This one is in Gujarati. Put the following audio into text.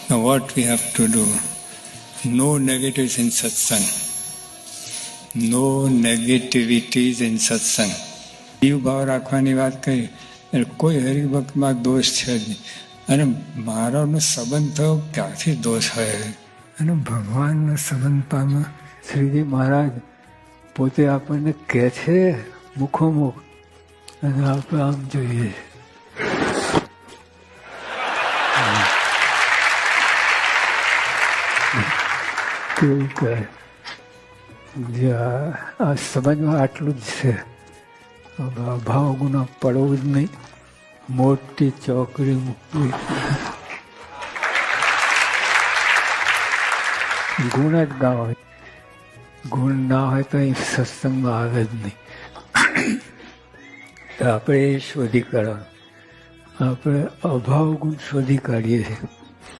Now what we have to do? No negatives in satsang. No negativities in satsang. જીવ ભાવ રાખવાની વાત કરી એટલે કોઈ હરિભક્તમાં દોષ છે જ નહીં. અને મારોનો સંબંધ થયો ક્યાંથી દોષ હોય? અને ભગવાનનો સંબંધ પામવા શ્રીજી મહારાજ પોતે આપણને કહે છે મુખોમુખ, અને આપણે આમ જોઈએ. કેવું કહે જે આ સંબંધમાં આટલું જ છે. ભાવ ગુના પડવું જ નહીં, મોટી ચોકડી મૂકવી. ગુણ જ ના હોય, ગુણ ના હોય તો અહીં સત્સંગમાં આવે જ નહીં. તો આપણે એ શોધી કાઢવાનું. આપણે અભાવ ગુણ શોધી કાઢીએ છીએ.